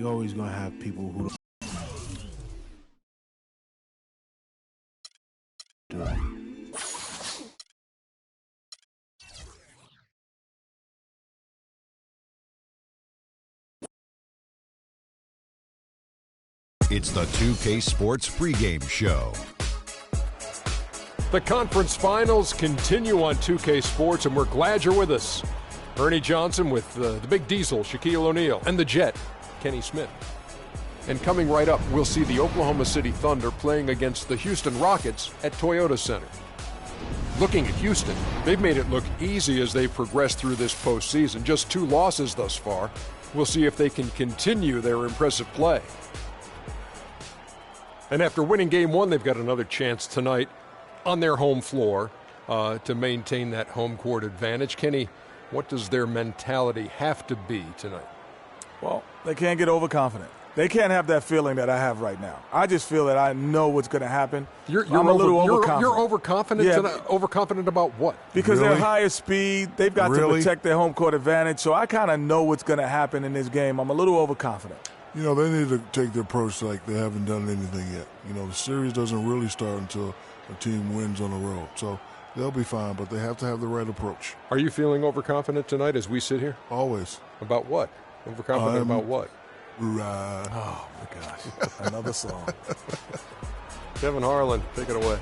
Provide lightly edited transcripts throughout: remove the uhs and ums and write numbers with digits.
you're always going to have people who don't do it. It's the 2K Sports pregame show. The conference finals continue on 2K Sports, and we're glad you're with us. Ernie Johnson with the Big Diesel, Shaquille O'Neal, and the Jet, Kenny Smith. And coming right up, we'll see the Oklahoma City Thunder playing against the Houston Rockets at Toyota Center. Looking at Houston, they've made it look easy as they progress through this postseason. Just 2 losses thus far. We'll see if they can continue their impressive play. And after winning Game 1, they've got another chance tonight on their home floor to maintain that home court advantage. Kenny, what does their mentality have to be tonight? Well, they can't get overconfident. They can't have that feeling that I have right now. I just feel that I know what's going to happen. I'm a little overconfident. You're overconfident? Yeah. Overconfident about what? Because they're higher speed. They've got to protect their home court advantage. So I kind of know what's going to happen in this game. I'm a little overconfident. You know, they need to take the approach like they haven't done anything yet. You know, the series doesn't really start until a team wins on the road. So they'll be fine, but they have to have the right approach. Are you feeling overconfident tonight as we sit here? Always. About what? Overconfident about what? Oh, my gosh. Another song. Kevin Harlan, take it away.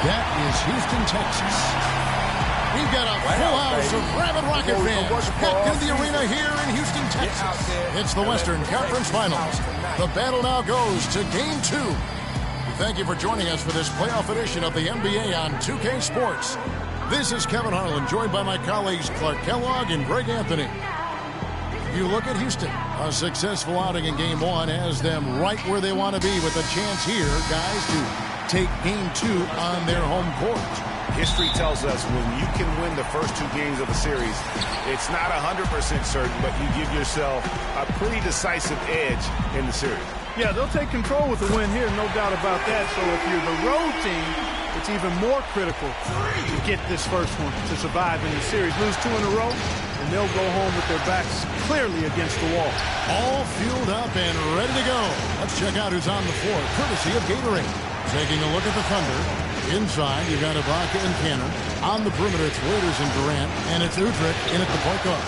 That is Houston, Texas. We've got a full house of rabid Rocket fans packed into the arena here in Houston, Texas. It's the Western Conference Finals. The battle now goes to Game 2. Thank you for joining us for this playoff edition of the NBA on 2K Sports. This is Kevin Harlan, joined by my colleagues Clark Kellogg and Greg Anthony. You look at Houston, a successful outing in Game 1 has them right where they want to be with a chance here, guys, to take Game 2 on their home court. History tells us when you can win the first 2 games of a series, it's not 100% certain, but you give yourself a pretty decisive edge in the series. Yeah, they'll take control with the win here, no doubt about that. So if you're the road team, it's even more critical to get this first one to survive in the series. Lose 2 in a row, and they'll go home with their backs clearly against the wall. All fueled up and ready to go. Let's check out who's on the floor, courtesy of Gatorade. Taking a look at the Thunder. Inside, you've got Ibaka and Cannon. On the perimeter, it's Waiters and Durant. And it's Udrich in at the point guard.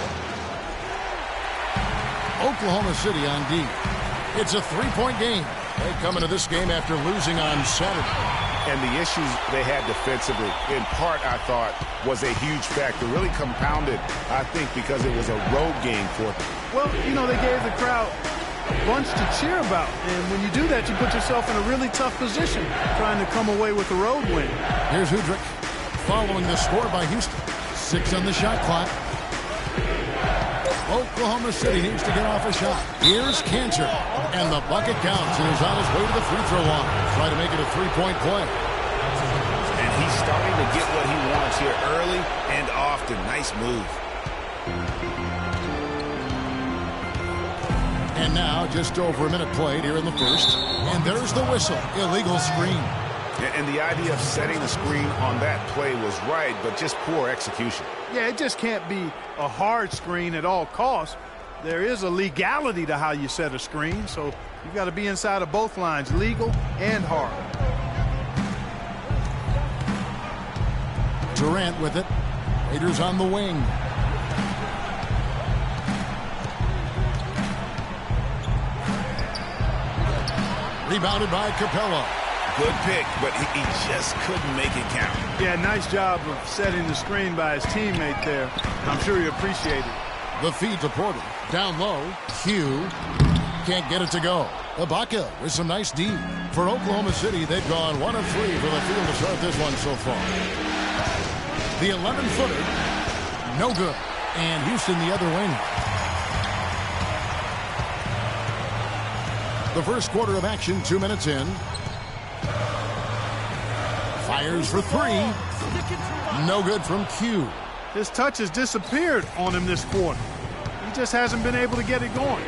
Oklahoma City on D. It's a 3-point game. They come into this game after losing on Saturday. And the issues they had defensively, in part, I thought, was a huge factor. Really compounded, I think, because it was a road game for them. Well, you know, they gave the crowd a bunch to cheer about. And when you do that, you put yourself in a really tough position trying to come away with a road win. Here's Udrich following the score by Houston. 6 on the shot clock. Oklahoma City needs to get off a shot. Here's Cantor. And the bucket counts. And he's on his way to the free throw line. Try to make it a 3-point play. And he's starting to get what he wants here early and often. Nice move. And now, just over a minute played here in the first. And there's the whistle. Illegal screen. And the idea of setting the screen on that play was right, but just poor execution. Yeah, it just can't be a hard screen at all costs. There is a legality to how you set a screen, so you've got to be inside of both lines, legal and hard. Durant with it. Raiders on the wing. Rebounded by Capella. Good pick, but he just couldn't make it count. Yeah, nice job of setting the screen by his teammate there. I'm sure he appreciated it. The feed to Porter. Down low. Hugh can't get it to go. Ibaka with some nice D. For Oklahoma City, they've gone 1 of 3 for the field to start this one so far. The 11-footer, no good. And Houston the other wing. The first quarter of action, 2 minutes in. Fires for 3. No good from Q. His touch has disappeared on him this quarter. He just hasn't been able to get it going.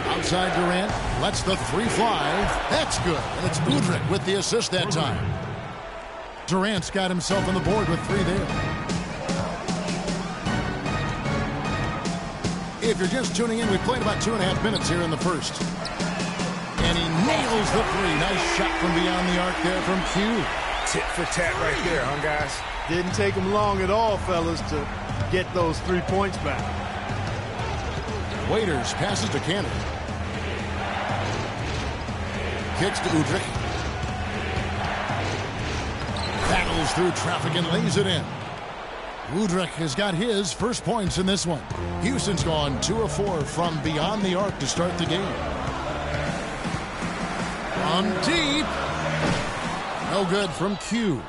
Outside Durant, lets the three fly. That's good, and it's Udrih with the assist that time. Durant's got himself on the board with 3 there. If you're just tuning in, we played about 2.5 minutes here in the first. And he nails the three. Nice shot from beyond the arc there from Q. Tit for tat right there, huh, guys? Didn't take him long at all, fellas, to get those 3 points back. Waiters passes to Cannon. Kicks to Udrih. Battles through traffic and lays it in. Udrih has got his first points in this one. Houston's gone 2 of 4 from beyond the arc to start the game. On deep. No good from Q.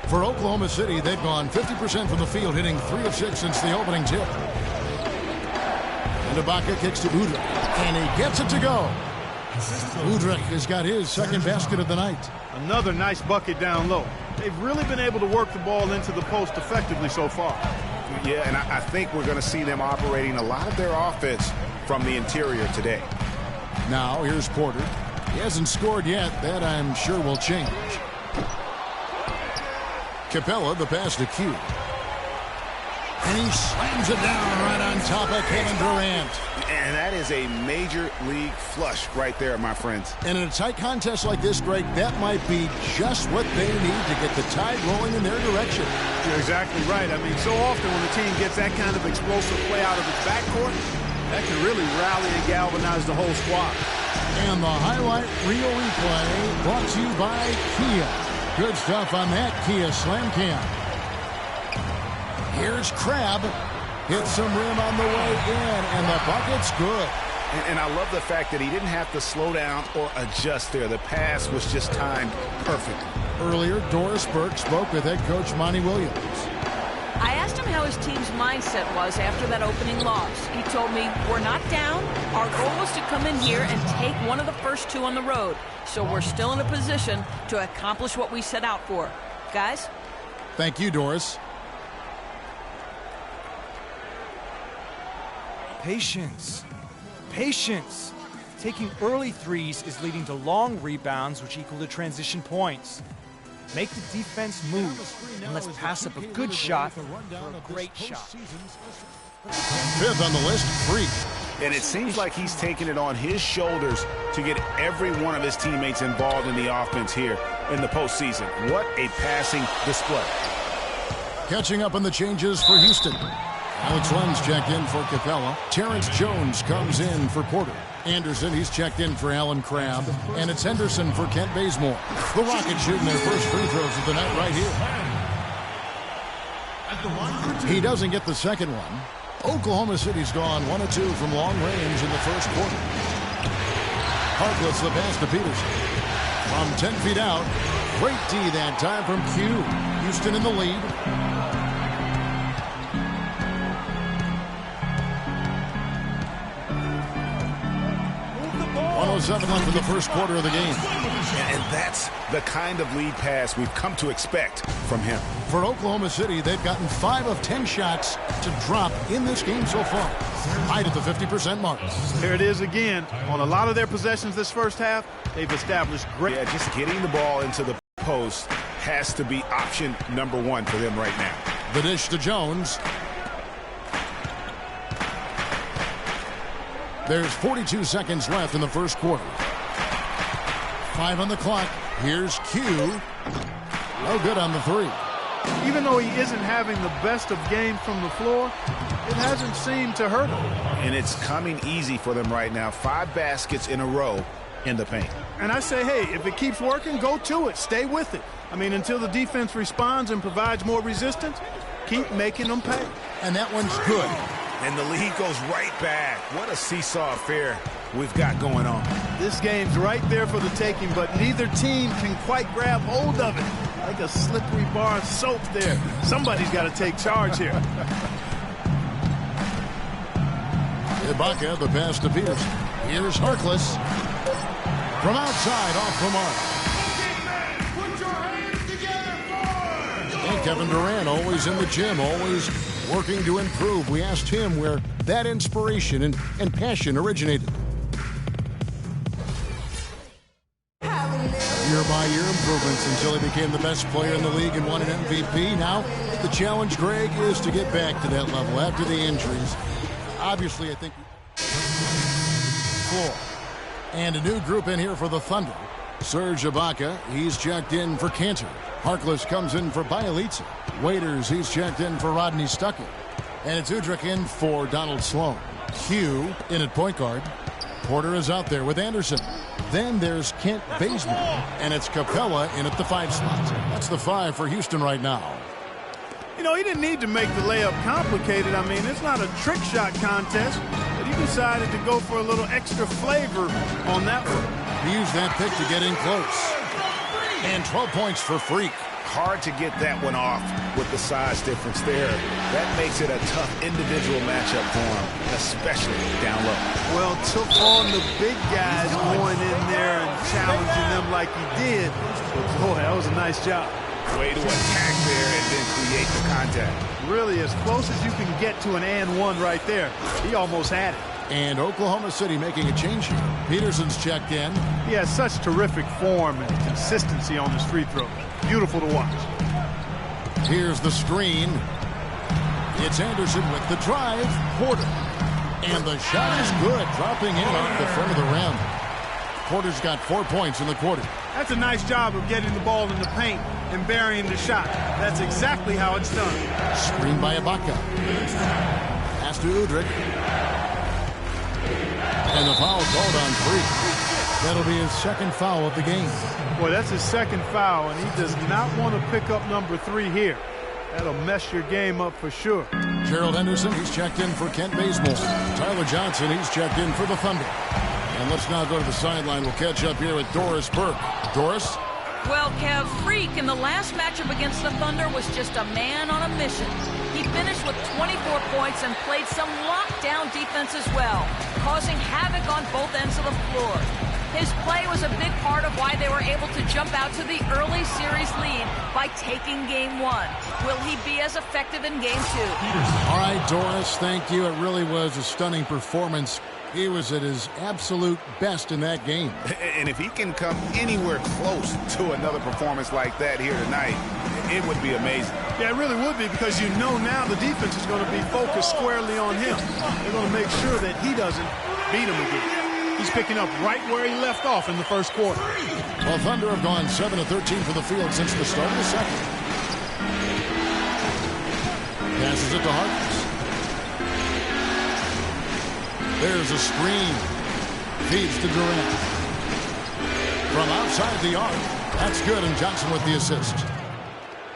For Oklahoma City, they've gone 50% from the field, hitting 3 of 6 since the opening tip. And Ibaka kicks to Udrih, and he gets it to go. Udrih has got his second basket of the night. Another nice bucket down low. They've really been able to work the ball into the post effectively so far. Yeah, and I think we're going to see them operating a lot of their offense from the interior today. Now, here's Porter. He hasn't scored yet. That, I'm sure, will change. Capella, the pass to Q. And he slams it down right on top of Kevin Durant. And that is a major league flush right there, my friends. And in a tight contest like this, Greg, that might be just what they need to get the tide rolling in their direction. You're exactly right. I mean, so often when the team gets that kind of explosive play out of its backcourt, that can really rally and galvanize the whole squad. And the highlight reel replay brought to you by Kia. Good stuff on that Kia Slam Cam. Here's Crabbe. Hits some rim on the way in, and the bucket's good. And I love the fact that he didn't have to slow down or adjust there. The pass was just timed perfectly. Earlier, Doris Burke spoke with head coach Monty Williams. I asked him how his team's mindset was after that opening loss. He told me, we're not down. Our goal was to come in here and take one of the first 2 on the road. So we're still in a position to accomplish what we set out for. Guys? Thank you, Doris. Patience. Patience. Taking early threes is leading to long rebounds, which equal to transition points. Make the defense move, and let's pass up a good shot for a great shot. 5th on the list, Freak. And it seems like he's taking it on his shoulders to get every one of his teammates involved in the offense here in the postseason. What a passing display. Catching up on the changes for Houston. Alex Len's checked in for Capella. Terrence Jones comes in for Porter. Anderson, he's checked in for Alan Crabbe. And it's Henderson for Kent Bazemore. The Rockets shooting their first free throws of the night right here. He doesn't get the second one. Oklahoma City's gone 1 of 2 from long range in the first quarter. Harkless the pass to Peterson. From 10 feet out. Great D that time from Q. Houston in the lead. 1:07 left in the first quarter of the game. And that's the kind of lead pass we've come to expect from him. For Oklahoma City, they've gotten 5 of 10 shots to drop in this game so far. Right at the 50% mark. There it is again. On a lot of their possessions this first half, they've established great... Yeah, just getting the ball into the post has to be option number 1 for them right now. The dish to Jones. There's 42 seconds left in the first quarter. 5 on the clock. Here's Q. No good on the 3. Even though he isn't having the best of games from the floor, it hasn't seemed to hurt him. And it's coming easy for them right now. 5 baskets in a row in the paint. And I say, hey, if it keeps working, go to it. Stay with it. I mean, until the defense responds and provides more resistance, keep making them pay. And that one's good. And the lead goes right back. What a seesaw affair we've got going on. This game's right there for the taking, but neither team can quite grab hold of it. Like a slippery bar of soap there. Somebody's got to take charge here. Ibaka, the pass to Peterson. Here's Harkless. From outside, off the mark. And Kevin Durant always in the gym, always working to improve. We asked him where that inspiration and passion originated. Year-by-year improvements until he became the best player in the league and won an MVP. Now, the challenge, Greg, is to get back to that level after the injuries. Obviously, I think... Floor. And a new group in here for the Thunder. Serge Ibaka, he's checked in for Cantor. Harkless comes in for Bielitsa. Waiters, he's checked in for Rodney Stuckey. And it's Udrich in for Donald Sloan. Hugh in at point guard. Porter is out there with Anderson. Then there's Kent Bazemore. And it's Capella in at the 5 spot. That's the 5 for Houston right now. You know, he didn't need to make the layup complicated. I mean, it's not a trick shot contest, but he decided to go for a little extra flavor on that one. He used that pick to get in close. And 12 points for Freak. Hard to get that one off with the size difference there. That makes it a tough individual matchup for him, especially down low. Well, took on the big guys going in there and challenging them like he did. But boy, that was a nice job. Way to attack there and then create the contact. Really as close as you can get to an and one right there. He almost had it. And Oklahoma City making a change here. Peterson's checked in. He has such terrific form and consistency on his free throw. Beautiful to watch. Here's the screen. It's Anderson with the drive. Porter. And the shot is good. Dropping in off the front of the rim. Porter's got 4 points in the quarter. That's a nice job of getting the ball in the paint and burying the shot. That's exactly how it's done. Screen by Ibaka. Pass to Udrich. And the foul called on Freak. That'll be his second foul of the game. Boy, that's his second foul, and he does not want to pick up number 3 here. That'll mess your game up for sure. Gerald Henderson, he's checked in for Kent Bazemore. Tyler Johnson, he's checked in for the Thunder. And let's now go to the sideline. We'll catch up here with Doris Burke. Doris? Well, Kev, Freak in the last matchup against the Thunder was just a man on a mission. He finished with 24 points and played some lockdown defense as well, causing havoc on both ends of the floor. His play was a big part of why they were able to jump out to the early series lead by taking Game 1. Will he be as effective in Game 2? All right, Doris, thank you. It really was a stunning performance. He was at his absolute best in that game. And if he can come anywhere close to another performance like that here tonight, it would be amazing. Yeah, it really would be, because you know now the defense is going to be focused squarely on him. They're going to make sure that he doesn't beat him again. He's picking up right where he left off in the first quarter. Well, Thunder have gone 7 of 13 for the field since the start of the second. Passes it to Harkless. There's a screen. Feeds to Durant. From outside the arc. That's good, and Johnson with the assist.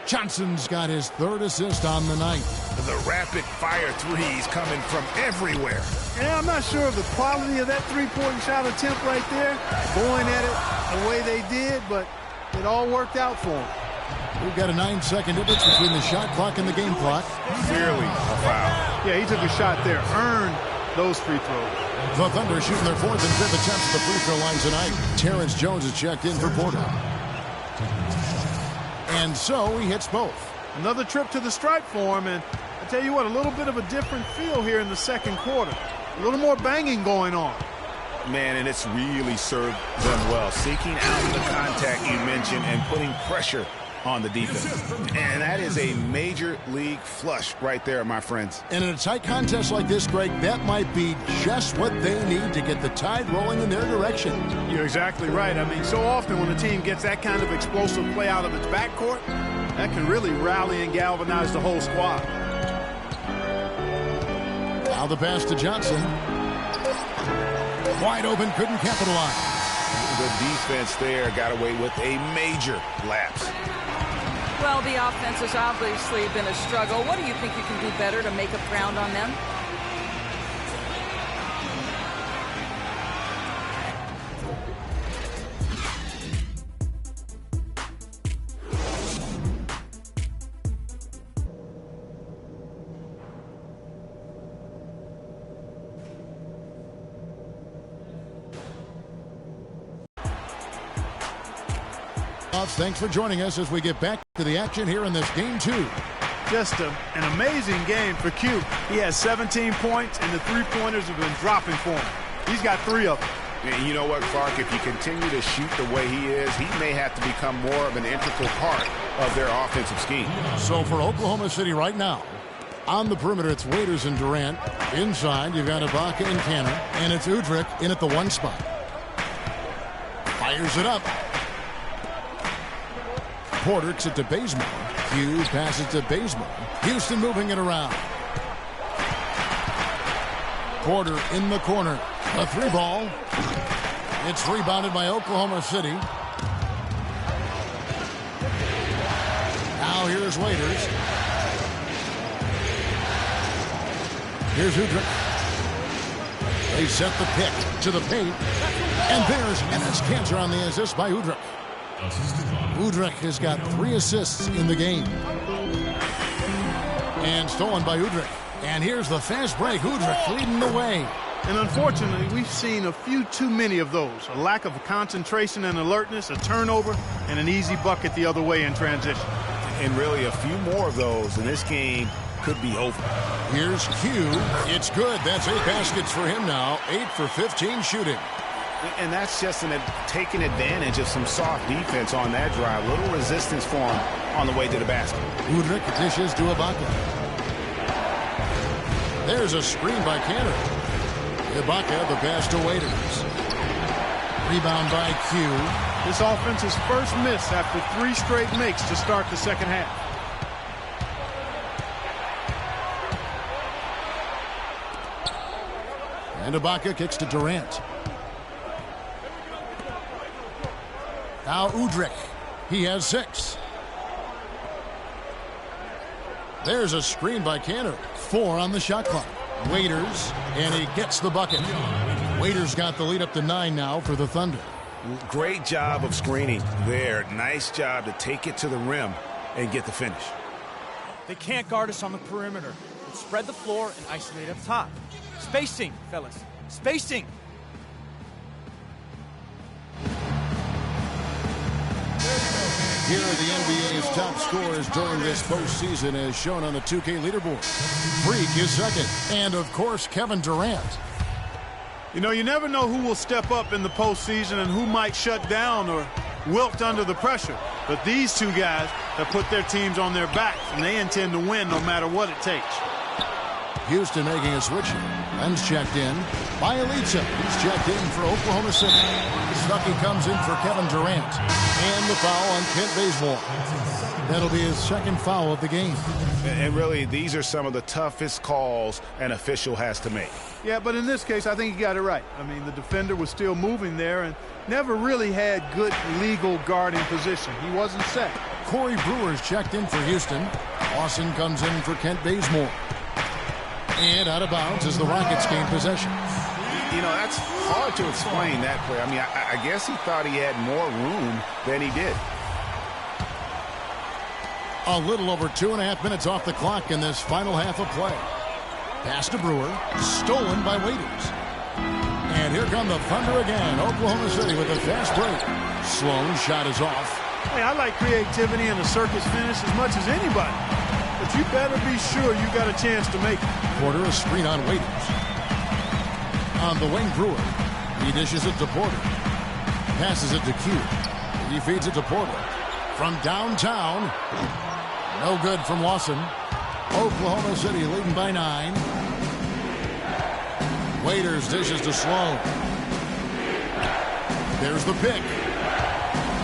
Johnson's got his 3rd assist on the night. The rapid-fire threes coming from everywhere. Yeah, I'm not sure of the quality of that three-point shot attempt right there, going at it the way they did, but it all worked out for them. We've got a 9-second difference between the shot clock and the game clock. Clearly a foul. Yeah, he took a shot there, earned those free throws. The Thunder shooting their 4th and 5th attempts at the free throw line tonight. Terrence Jones is checked in for Porter. And so he hits both. Another trip to the stripe for him, and I tell you what, a little bit of a different feel here in the second quarter. A little more banging going on. Man, and it's really served them well. Seeking out the contact you mentioned and putting pressure on the defense. And that is a major league flush right there, my friends. And in a tight contest like this, Greg, that might be just what they need to get the tide rolling in their direction. You're exactly right. I mean, so often when a team gets that kind of explosive play out of its backcourt, that can really rally and galvanize the whole squad. Now the pass to Johnson. Wide open, couldn't capitalize. The defense there got away with a major lapse. Well, the offense has obviously been a struggle. What do you think you can do better to make up ground on them? Thanks for joining us as we get back to the action here in this Game 2. Just an amazing game for Q. He has 17 points, and the three-pointers have been dropping for him. He's got 3 of them. And you know what, Clark? If you continue to shoot the way he is, he may have to become more of an integral part of their offensive scheme. So for Oklahoma City right now, on the perimeter, it's Waiters and Durant. Inside, you've got Ibaka and Canner, and it's Udrih in at the 1 spot. Fires it up. Porter kicks it to Bazemore. Hughes passes to Bazemore. Houston moving it around. Porter in the corner. A 3 ball. It's rebounded by Oklahoma City. Now here's Waiters. Here's Udrih. They set the pick to the paint. And that's Cantor on the assist by Udrih. Udrih has got 3 assists in the game. And stolen by Udrih. And here's the fast break. Udrih leading the way. And unfortunately, we've seen a few too many of those. A lack of concentration and alertness, a turnover, and an easy bucket the other way in transition. And really, a few more of those, and this game could be over. Here's Q. It's good. That's 8 baskets for him now. 8 for 15 shooting. And that's just taking advantage of some soft defense on that drive. Little resistance for him on the way to the basket. Udrih dishes to Ibaka. There's a screen by Cantor. Ibaka, the pass to Waiters. Rebound by Q. This offense's first miss after 3 straight makes to start the second half. And Ibaka kicks to Durant. Now Udrih. He has 6. There's a screen by Cantor. 4 on the shot clock. Waiters, and he gets the bucket. Waiters got the lead up to 9 now for the Thunder. Great job of screening there. Nice job to take it to the rim and get the finish. They can't guard us on the perimeter. Let's spread the floor and isolate up top. Spacing, fellas. Spacing. Here are the NBA's top scorers during this postseason as shown on the 2K leaderboard. Freak is second. And, of course, Kevin Durant. You know, you never know who will step up in the postseason and who might shut down or wilt under the pressure. But these 2 guys have put their teams on their backs, and they intend to win no matter what it takes. Houston making a switch here. Len's checked in. Bielitsa, he's checked in for Oklahoma City. Stuckey comes in for Kevin Durant. And the foul on Kent Bazemore. That'll be his 2nd foul of the game. And really, these are some of the toughest calls an official has to make. Yeah, but in this case, I think he got it right. I mean, the defender was still moving there and never really had good legal guarding position. He wasn't set. Corey Brewer's checked in for Houston. Lawson comes in for Kent Bazemore. And out of bounds as the Rockets gain possession. You know, that's hard to explain that play. I mean, I guess he thought he had more room than he did. A little over 2.5 minutes off the clock in this final half of play. Pass to Brewer. Stolen by Waiters. And here come the Thunder again. Oklahoma City with a fast break. Sloan shot is off. Hey, I like creativity and a circus finish as much as anybody. But you better be sure you got a chance to make it. Porter, a screen on Waiters. On the wing, Brewer. He dishes it to Porter. Passes it to Q. He feeds it to Porter. From downtown. No good from Lawson. Oklahoma City leading by 9. Waiters dishes to Sloan. There's the pick.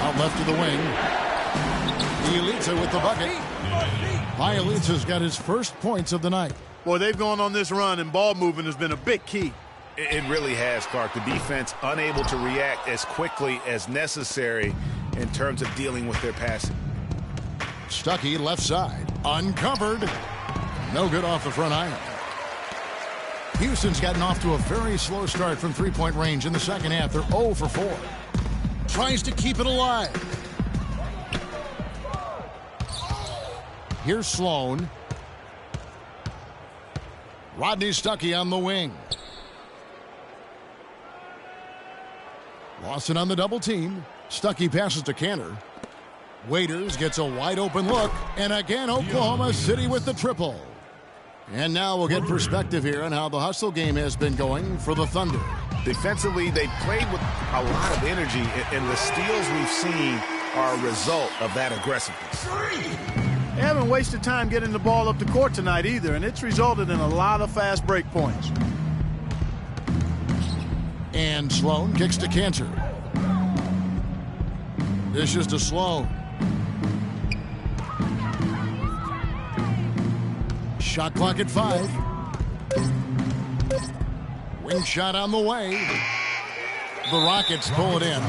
Out left to the wing. Bielitsa with the bucket. Bielitsa's got his first points of the night. Boy, they've gone on this run, and ball movement has been a big key. It really has, Clark. The defense unable to react as quickly as necessary in terms of dealing with their passing. Stuckey left side. Uncovered. No good off the front iron. Houston's gotten off to a very slow start from three-point range in the second half. They're 0 for 4. Tries to keep it alive. Here's Sloan. Rodney Stuckey on the wing. Lawson on the double team. Stuckey passes to Cantor. Waiters gets a wide open look, and again Oklahoma City with the triple. And now we'll get perspective here on how the hustle game has been going for the Thunder. Defensively, they played with a lot of energy, and the steals we've seen are a result of that aggressiveness. They haven't wasted time getting the ball up the court tonight either, and it's resulted in a lot of fast break points. And Sloan kicks to Cantor. Dishes to Sloan. Shot clock at 5. Wing shot on the way. The Rockets pull it in.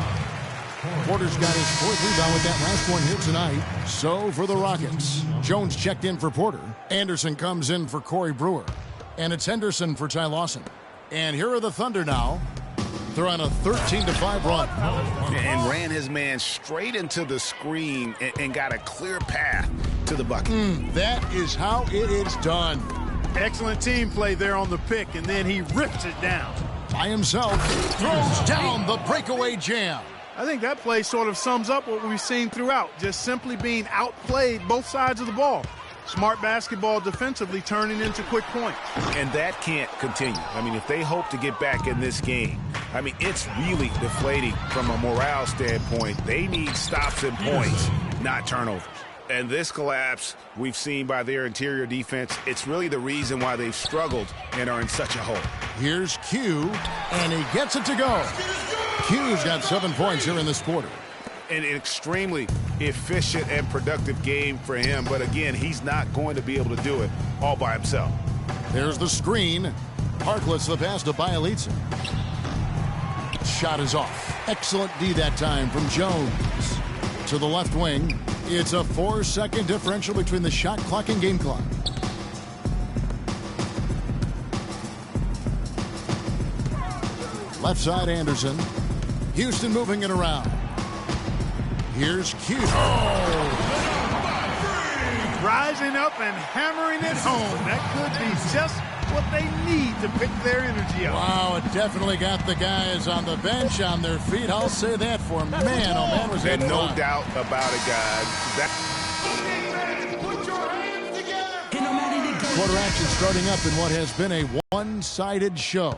Porter's got his 4th rebound with that last one here tonight. So for the Rockets, Jones checked in for Porter. Anderson comes in for Corey Brewer. And it's Henderson for Ty Lawson. And here are the Thunder now. They're on a 13-5 run. And ran his man straight into the screen and got a clear path to the bucket. That is how it is done. Excellent team play there on the pick, and then he rips it down. By himself, throws down the breakaway jam. I think that play sort of sums up what we've seen throughout, just simply being outplayed both sides of the ball. Smart basketball defensively turning into quick points. And that can't continue. I mean, if they hope to get back in this game, I mean, it's really deflating from a morale standpoint. They need stops and points, not turnovers. And this collapse we've seen by their interior defense, it's really the reason why they've struggled and are in such a hole. Here's Q, and he gets it to go. Q's got 7 points here in this quarter. An extremely efficient and productive game for him, but again, he's not going to be able to do it all by himself. There's the screen. Harkless the pass to Bielitsa. Shot is off. Excellent D that time from Jones. To the left wing. It's a 4-second differential between the shot clock and game clock. Left side Anderson. Houston moving it around. Here's Q. Rising up and hammering it home. That could be just what they need to pick their energy up. Wow, it definitely got the guys on the bench on their feet. I'll say that for them. Man, oh man, was that fun. No doubt about it, guys. Quarter action starting up in what has been a one-sided show.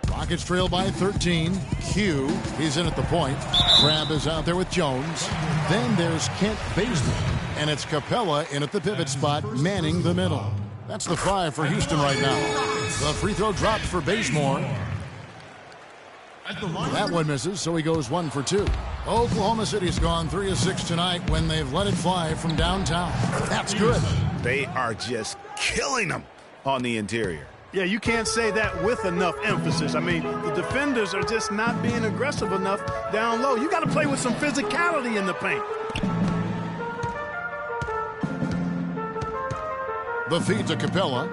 Rockets trail by 13. Q, he's in at the point. Crab is out there with Jones. Then there's Kent Bazemore. And it's Capella in at the pivot spot, manning the middle. That's the 5 for Houston right now. The free throw dropped for Bazemore. That one misses, so he goes 1 for 2. Oklahoma City's gone 3 of 6 tonight when they've let it fly from downtown. That's good. They are just killing them on the interior. Yeah, you can't say that with enough emphasis. I mean, the defenders are just not being aggressive enough down low. You got to play with some physicality in the paint. The feed to Capella.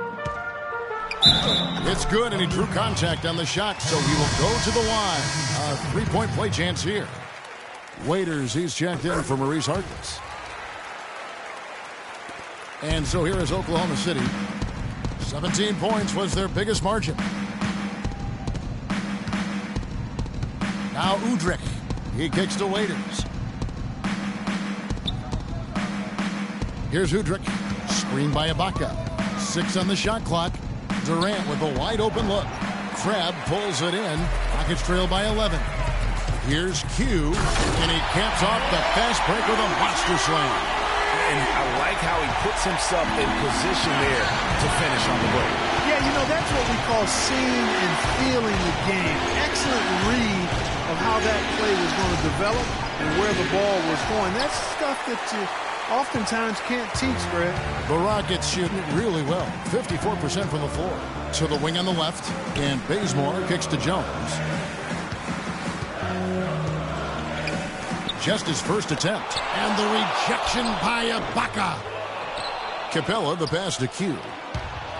It's good, and he drew contact on the shot, so he will go to the line. A 3-point play chance here. Waiters, he's checked in for Maurice Harkless. And so here is Oklahoma City. 17 points was their biggest margin. Now Udrich. He kicks to Waiters. Here's Udrich. Screened by Ibaka. 6 on the shot clock. Durant with a wide open look. Crab pulls it in. Rockets trail by 11. Here's Q. And he caps off the fast break with a monster slam. And I like how he puts himself in position there to finish on the break. Yeah, you know, that's what we call seeing and feeling the game. Excellent read of how that play was going to develop and where the ball was going. That's stuff that you oftentimes can't teach, Fred. The Rockets shooting it really well. 54% from the floor. To the wing on the left. And Bazemore kicks to Jones. Just his first attempt. And the rejection by Ibaka. Capella, the pass to Q.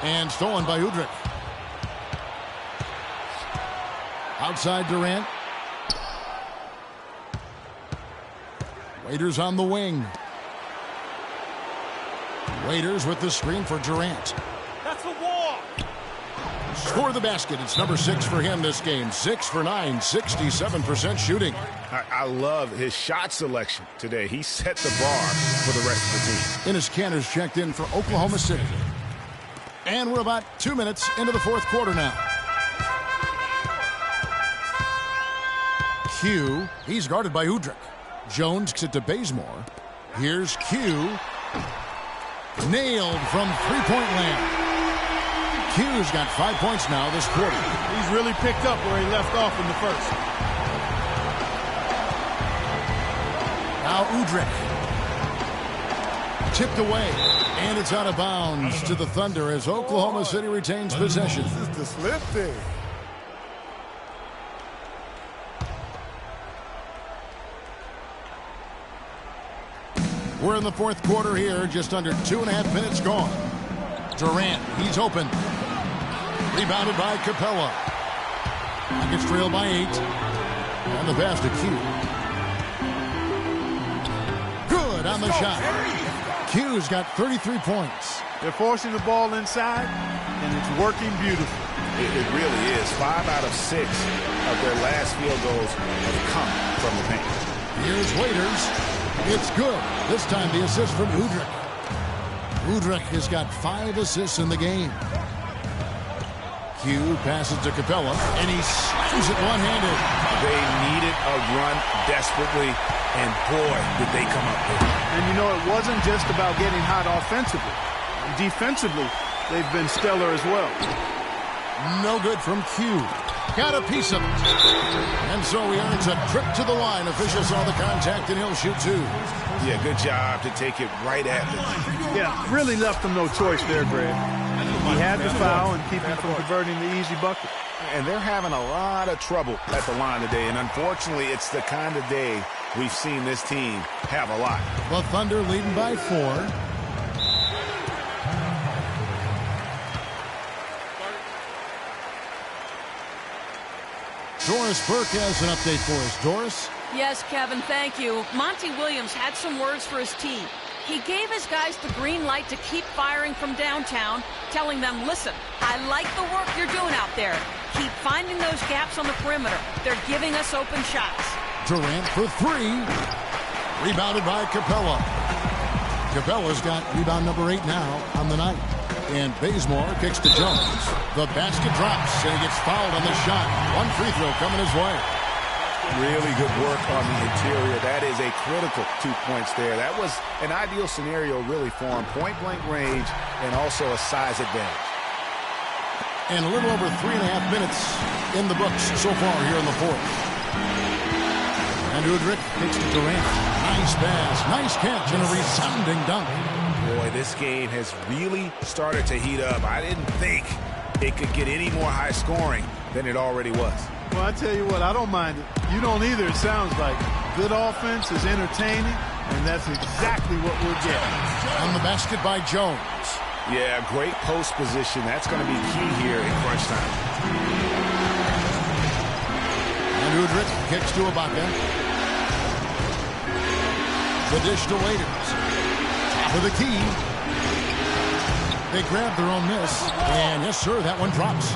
And stolen by Udrich. Outside Durant. Waiters on the wing. Waiters with the screen for Durant. That's a wall. score the basket. It's number 6 for him this game. 6 for 9, 67% shooting. I love his shot selection today. He set the bar for the rest of the team. Enes Kanter's checked in for Oklahoma City. And we're about 2 minutes into the fourth quarter now. Q, he's guarded by Udrih. Jones kicks it to Bazemore. Here's Q. Nailed from three-point land. Q's got 5 points now this quarter. He's really picked up where he left off in the first. Now Udrih. Tipped away. And it's out of bounds to the Thunder as Oklahoma City retains possession. This is the slip thing. We're in the fourth quarter here, just under 2.5 minutes gone. Durant, he's open. Rebounded by Capella. Rockets trail by 8. And the pass to Q. Good on the shot. Q's got 33 points. They're forcing the ball inside, and it's working beautifully. It really is. 5 out of 6 of their last field goals have come from the paint. Here's Waiters. It's good. This time the assist from Udrih. Udrih has got 5 assists in the game. Q passes to Capella, and he slams it one-handed. They needed a run desperately, and boy, did they come up with it. And you know, it wasn't just about getting hot offensively. Defensively, they've been stellar as well. No good from Q. Got a piece of it. And so he earns a trip to the line. Officials saw the contact, and he'll shoot 2. Yeah, good job to take it right at the line. Yeah, really left him no choice there, Greg. He had to foul and keep him from converting the easy bucket. And they're having a lot of trouble at the line today. And unfortunately, it's the kind of day we've seen this team have a lot. The Thunder leading by 4. Doris Burke has an update for us. Doris? Yes, Kevin, thank you. Monty Williams had some words for his team. He gave his guys the green light to keep firing from downtown, telling them, listen, I like the work you're doing out there. Keep finding those gaps on the perimeter. They're giving us open shots. Durant for 3. Rebounded by Capella. Capella's got rebound number 8 now on the night. And Bazemore kicks to Jones. The basket drops, and he gets fouled on the shot. 1 free throw coming his way. Really good work on the interior. That is a critical 2 points there. That was an ideal scenario really for him. Point-blank range and also a size advantage. And a little over 3.5 minutes in the books so far here in the fourth. And Udrih kicks to Durant. Nice pass, nice catch, and a resounding dunk. Boy, this game has really started to heat up. I didn't think it could get any more high scoring than it already was. Well, I tell you what, I don't mind it. You don't either, it sounds like. Good offense is entertaining, and that's exactly what we're getting. On the basket by Jones. Yeah, great post position. That's going to be key here in crunch time. And Udrih kicks to Ibaka. The dish to Waiters. Top of the key. They grab their own miss. And yes, sir, that one drops.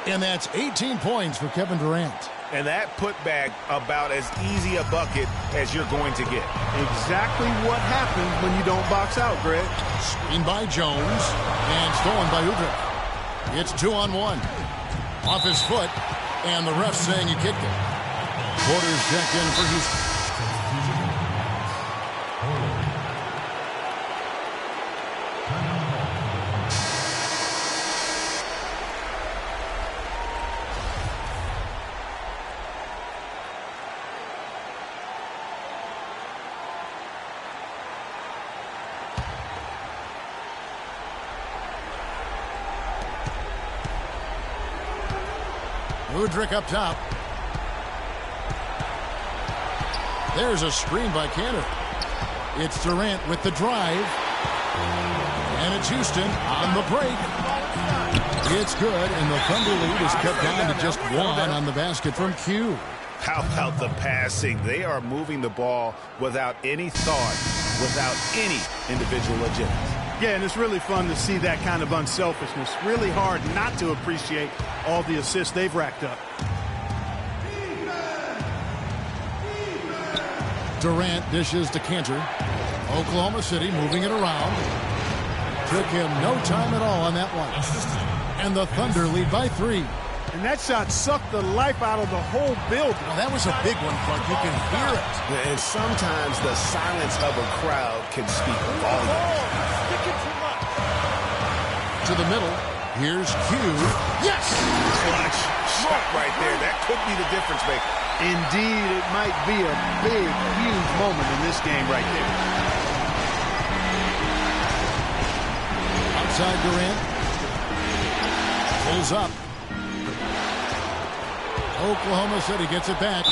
And that's 18 points for Kevin Durant. And that putback about as easy a bucket as you're going to get. Exactly what happens when you don't box out, Greg. Screen by Jones. And stolen by Udrih. It's 2-on-1. Off his foot. And the ref saying he kicked it. Porter's checked in for Houston. Udrih up top. There's a screen by Kanter. It's Durant with the drive. And it's Houston on the break. It's good, and the Thunder lead is cut down to just 1 on the basket from Q. How about the passing? They are moving the ball without any thought, without any individual agenda. Yeah, and it's really fun to see that kind of unselfishness. Really hard not to appreciate all the assists they've racked up. Durant dishes to Cantor. Oklahoma City moving it around. Took him no time at all on that one. And the Thunder lead by 3. And that shot sucked the life out of the whole building. Well, that was a big one, Clark. You can hear it. And sometimes the silence of a crowd can speak volumes. To the middle. Here's Q. Yes! Clutch shot right there. That could be the difference maker. Indeed, it might be a big, huge moment in this game right there. Outside Durant. Pulls up. Oklahoma City gets it back.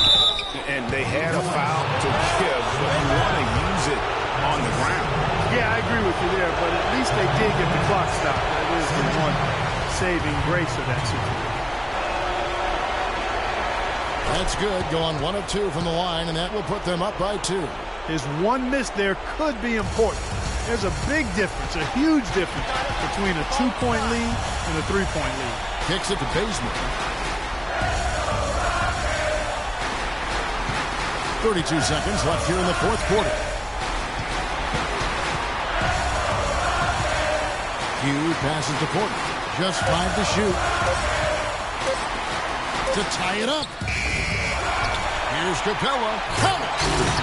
And they had a foul to give, but you want to use it on the ground. Yeah, I agree with you there, but at least they did get the clock stopped. That is the one saving grace of that situation. That's good. Going 1 of 2 from the line, and that will put them up by 2. His one miss there could be important. There's a big difference, a huge difference between a 2-point lead and a 3-point lead. Kicks it to Bazemore. 32 seconds left here in the fourth quarter. Hugh passes to Porter. Just 5 to shoot. To tie it up. Here's Capella.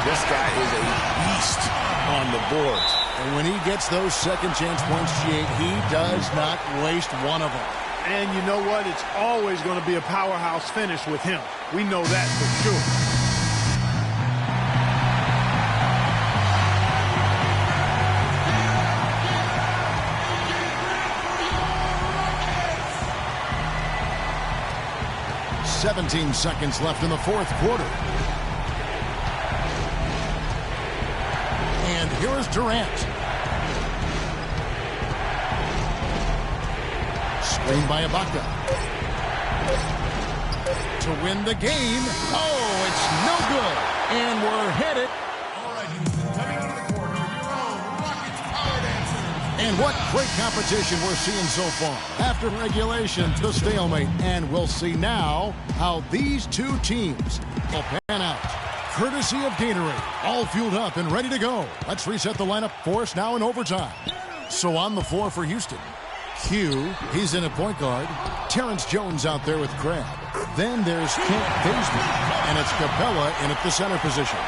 This guy is a beast on the boards. And when he gets those second chance points, G8, he does not waste one of them. And you know what? It's always going to be a powerhouse finish with him. We know that for sure. "17 seconds left in the fourth quarter. And here is Durant. Screen by Ibaka. To win the game. Oh, it's no good. And we're headed. And what great competition we're seeing so far. After regulation, the stalemate. And we'll see now how these two teams will pan out. Courtesy of Gatorade. All fueled up and ready to go. Let's reset the lineup for us now in overtime. So on the floor for Houston. Q, he's in a point guard. Terrence Jones out there with Crab. Then there's Kent Bazemore. And it's Capella in at the center position.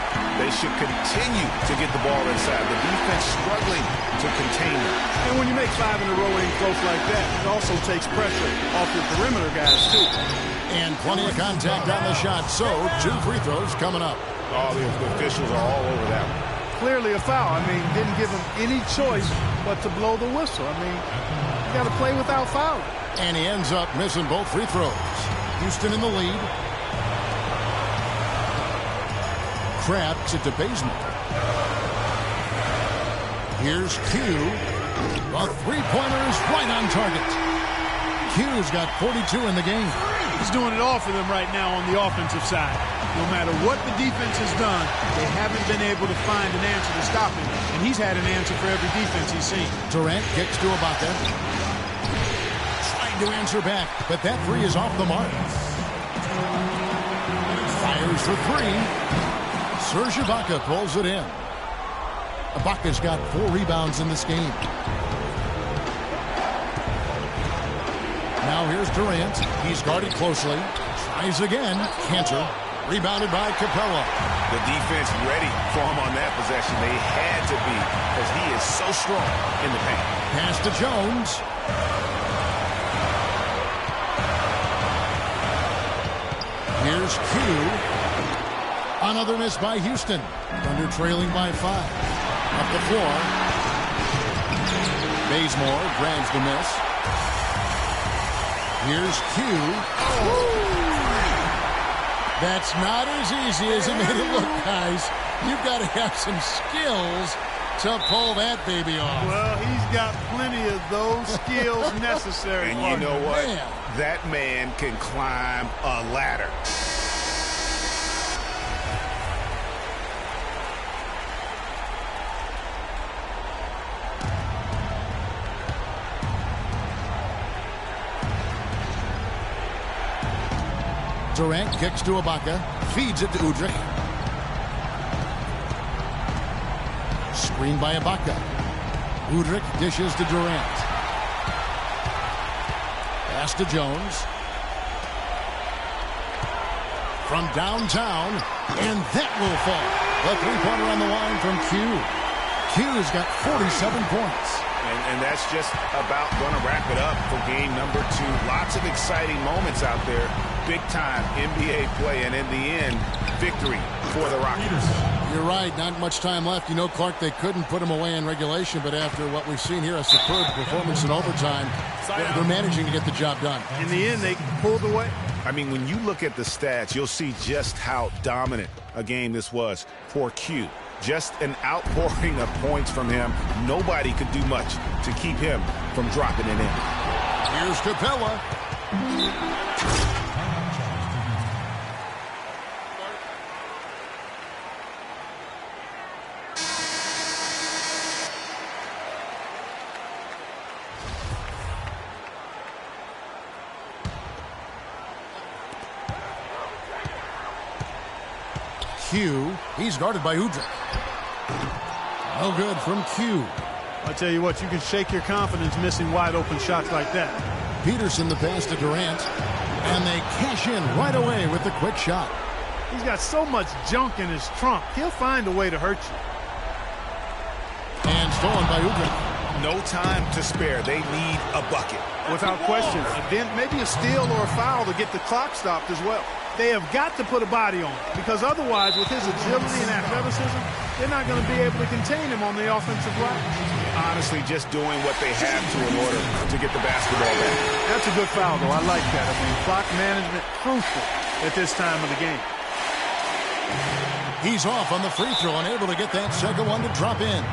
They should continue to get the ball inside. The defense struggling to contain them. And when you make 5 in a row ain't close like that, it also takes pressure off your perimeter guys, too. And plenty of contact on the shot. So 2 free throws coming up. Oh, the officials are all over that one. Clearly a foul. I mean, didn't give him any choice but to blow the whistle. I mean, you got to play without fouling. And he ends up missing both free throws. Houston in the lead. Crabs it to Bazemore. Here's Q. The three-pointer is right on target. Q's got 42 in the game. He's doing it all for them right now on the offensive side. No matter what the defense has done, they haven't been able to find an answer to stop him. And he's had an answer for every defense he's seen. Durant kicks to Ibaka. Trying to answer back, but that three is off the mark. Fires for 3. Serge Ibaka pulls it in. Ibaka's got 4 rebounds in this game. Now here's Durant. He's guarded closely. Tries again. Cantor. Rebounded by Capella. The defense ready for him on that possession. They had to be because he is so strong in the paint. Pass to Jones. Here's Q. Another miss by Houston. Thunder trailing by 5. Up the floor. Bazemore grabs the miss. Here's Q. That's not as easy as it made it look, guys. You've got to have some skills to pull that baby off. Well, he's got plenty of those skills necessary. And you know what? Man. That man can climb a ladder. Durant kicks to Ibaka, feeds it to Udrih. Screen by Ibaka. Udrih dishes to Durant. Pass to Jones. From downtown, and that will fall. A three-pointer on the line from Q. Q's got 47 points. And that's just about going to wrap it up for game number 2. Lots of exciting moments out there. Big-time NBA play, and in the end, victory for the Rockets. You're right. Not much time left. You know, Clark, they couldn't put him away in regulation, but after what we've seen here, a superb performance in overtime, they're managing to get the job done. In the end, they pulled away. I mean, when you look at the stats, you'll see just how dominant a game this was for Q. Just an outpouring of points from him. Nobody could do much to keep him from dropping it in. Here's Capella. Q, he's guarded by Udrih. No good from Q. I tell you what, you can shake your confidence missing wide open shots like that. Peterson the pass to Durant, and they cash in right away with the quick shot. He's got so much junk in his trunk, he'll find a way to hurt you. And stolen by Udrih. No time to spare. They need a bucket. Without question. Then maybe a steal or a foul to get the clock stopped as well. They have got to put a body on him, because otherwise, with his agility and athleticism, they're not going to be able to contain him on the offensive line. Honestly, just doing what they have to in order to get the basketball back. That's a good foul, though. I like that. I mean, clock management crucial at this time of the game. He's off on the free throw, unable to get that second one to drop in.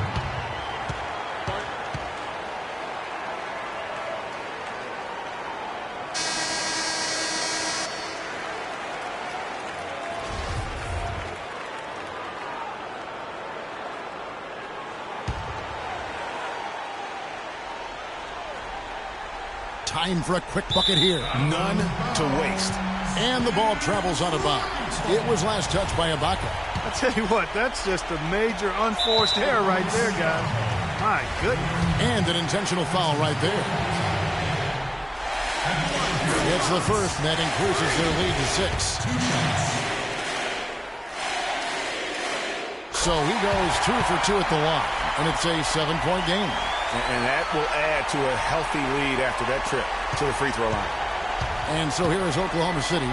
Time for a quick bucket here. None to waste. And the ball travels out of bounds. It was last touched by Ibaka. I tell you what, that's just a major unforced error right there, guys. My goodness. And an intentional foul right there. It's the first, and that increases their lead to 6. So he goes 2 for 2 at the line, and it's a 7-point game. And that will add to a healthy lead after that trip to the free throw line. And so here is Oklahoma City.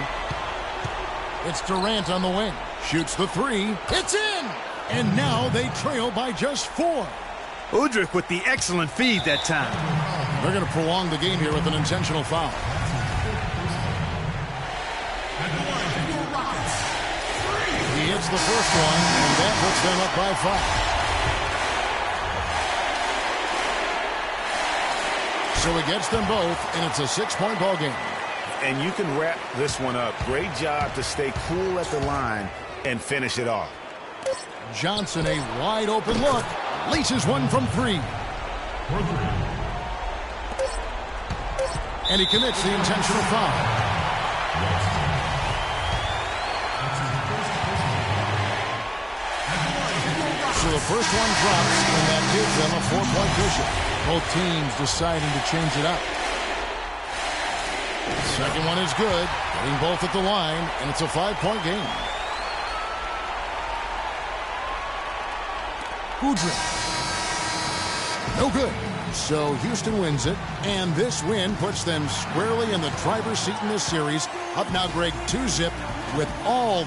It's Durant on the wing. Shoots the 3. It's in! And now they trail by just 4. Udrih with the excellent feed that time. They're going to prolong the game here with an intentional foul. He hits the first one, and that puts them up by 5. So he gets them both, and it's a 6-point ball game. And you can wrap this one up. Great job to stay cool at the line and finish it off. Johnson, a wide open look. Laces one from 3. And he commits the intentional foul. So the first one drops, and that gives them a 4-point cushion. Both teams deciding to change it up. Second one is good. Getting both at the line, and it's a 5-point game. Udrih. No good. So Houston wins it, and this win puts them squarely in the driver's seat in this series. Up now, Greg, 2-zip with all